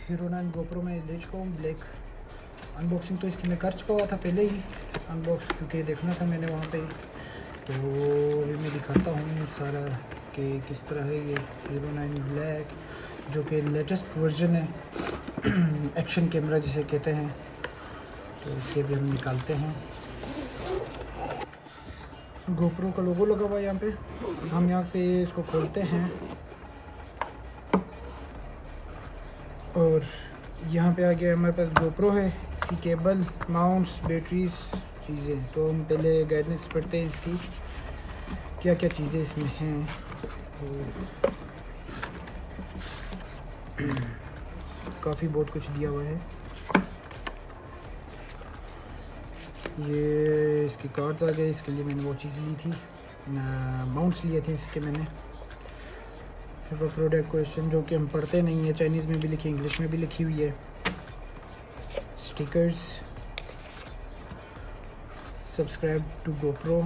Hero 9 GoPro में ले चुका हूँ ब्लैक। अनबॉक्सिंग तो इसकी मैं कर चुका हुआ था पहले ही अनबॉक्स, क्योंकि देखना था मैंने वहाँ पे ही। तो अभी मैं दिखाता हूँ सारा कि किस तरह है ये हीरो 9 ब्लैक, जो कि लेटेस्ट वर्जन है एक्शन कैमरा जिसे कहते हैं। तो इसे भी हम निकालते हैं। GoPro का लोगो लगा हुआ है यहाँ पे। हम यहाँ पे इसको खोलते हैं और यहाँ पे आ गया हमारे पास GoPro है, इसकी केबल, माउंट्स, बैटरीज, चीज़ें। तो हम पहले गाइडेंस पढ़ते हैं इसकी, क्या क्या चीज़ें इसमें हैं। काफ़ी बहुत कुछ दिया हुआ है। ये इसके कार्ड्स आ गए, इसके लिए मैंने वो चीज़ ली थी, माउंट्स लिए थे इसके मैंने। फिर वो प्रोडक्ट क्वेश्चन जो कि हम पढ़ते नहीं है, चाइनीज़ में भी लिखी, इंग्लिश में भी लिखी हुई है। Stickers, subscribe to GoPro,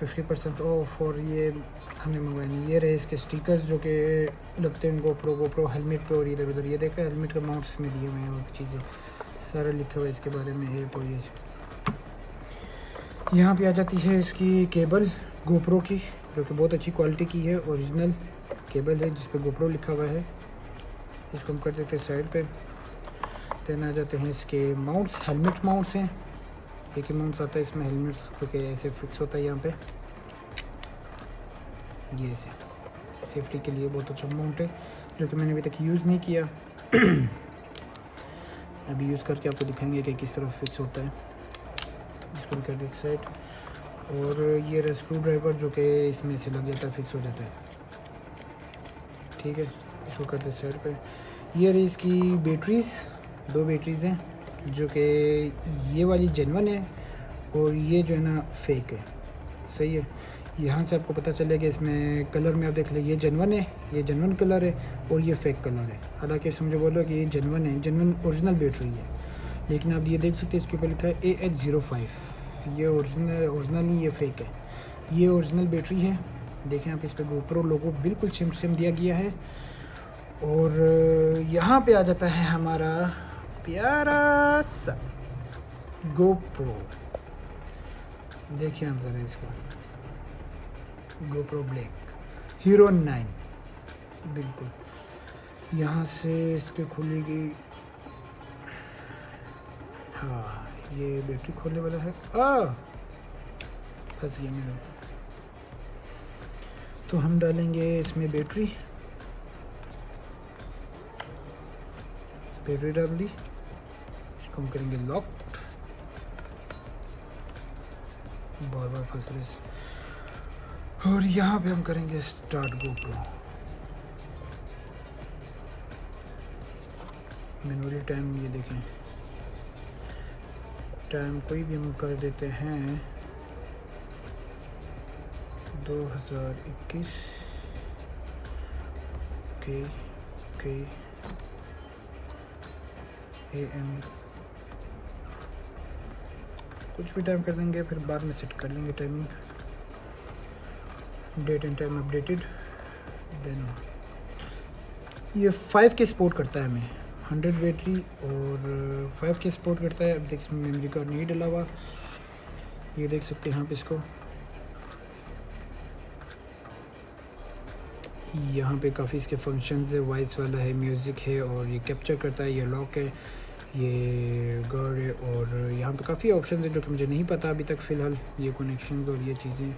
50% off. और ये हमने मंगवाए नहीं, ये रहे इसके स्टिकर्स जो कि लगते हैं GoPro हेलमेट पे और इधर उधर। ये देखा हेलमेट का माउंट्स में दिए हुए हैं और चीज़ें, सारा लिखा हुआ है इसके बारे में। ये तो ये यहाँ पे आ जाती है इसकी केबल GoPro की, जो कि बहुत अच्छी क्वालिटी की है, ओरिजिनल केबल है जिस पे GoPro लिखा हुआ है। इसको हम कर देते हैं साइड पे। देन आ जाते हैं इसके माउंट्स, हेलमेट माउंट्स हैं। एक ही माउंट्स आता है इसमें हेलमेट्स, जो कि ऐसे फिक्स होता है यहाँ पे, ये ऐसे सेफ्टी के लिए बहुत अच्छा माउंट है, जो कि मैंने अभी तक यूज़ नहीं किया। अभी यूज़ करके आपको दिखाएंगे कि किस तरह फिक्स होता है। इसको भी कर देते साइड। और ये रहा स्क्रू ड्राइवर, जो कि इसमें से लग जाता है, फिक्स हो जाता है। ठीक है, इसको कर देते साइड पे। ये रही इसकी बैटरीज़, 2 बैटरीज़ हैं, जो कि ये वाली जेन्युइन है और ये जो है ना फेक है। सही है, यहाँ से आपको पता चलेगा इसमें कलर में आप देख लें, ये जेन्युइन है, ये जेन्युइन कलर है और ये फेक कलर है। हालांकि समझो बोलो कि ये जेन्युइन है, जेन्युइन ओरिजिनल बैटरी है, लेकिन आप ये देख सकते हैं इसके ऊपर लिखा है AH05। ये ओरिजिनल नहीं, ये फेक है। ये ओरिजिनल बैटरी है। देखें आप, इस पर GoPro लोगो बिल्कुल सेम दिया गया है। और यहाँ पे आ जाता है हमारा प्यारा सा GoPro। देखिए आप ज़रा इसको, GoPro ब्लैक हीरो 9, बिल्कुल। यहाँ से इस पर खुलेगी, हाँ ये बैटरी खोलने वाला है। फंस गया मेरा। तो हम डालेंगे इसमें बैटरी डाल दी। इसको हम करेंगे लॉक, बार फंस रहे। और यहाँ पे हम करेंगे स्टार्ट GoPro। मैनुअली टाइम, ये देखें टाइम कोई भी हम कर देते हैं 2021 के AM, कुछ भी टाइम कर देंगे, फिर बाद में सेट कर लेंगे timing. Date and time updated. Then ये 5 के सपोर्ट करता है हमें, 100 बैटरी और 5 के सपोर्ट करता है। अब देख, इसमें मेमोरी कार्ड नहीं डला हुआ, ये देख सकते हैं आप इसको। यहाँ पे काफ़ी इसके फंक्शंस है, वॉइस वाला है, म्यूज़िक है, और ये कैप्चर करता है, ये लॉक है, ये गार्ड है, और यहाँ पे काफ़ी ऑप्शन है जो कि मुझे नहीं पता अभी तक फ़िलहाल, ये कनेक्शंस और ये चीज़ें।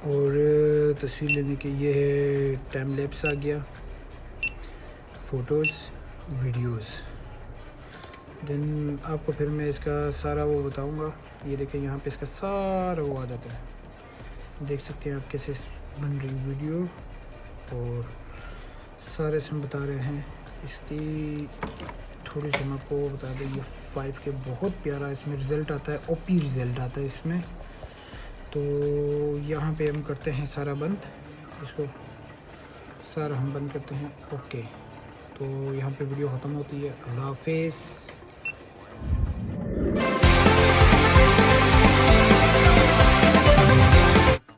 और तस्वीर लेने के ये है टाइम लैप्स आ गया, फ़ोटोज़, वीडियोस। देन आपको फिर मैं इसका सारा वो बताऊंगा। ये देखें यहाँ पे इसका सारा वो आ जाता है, देख सकते हैं आप कैसे बन रही वीडियो, और सारे से हम बता रहे हैं। इसकी थोड़ी सी हम आपको बता दें, ये 5 के बहुत प्यारा इसमें रिज़ल्ट आता है, OP रिज़ल्ट आता है इसमें। तो यहाँ पे हम करते हैं सारा बंद, इसको सारा हम बंद करते हैं। ओके, तो यहाँ पे वीडियो ख़त्म होती है। अल्लाह हाफ़िज़।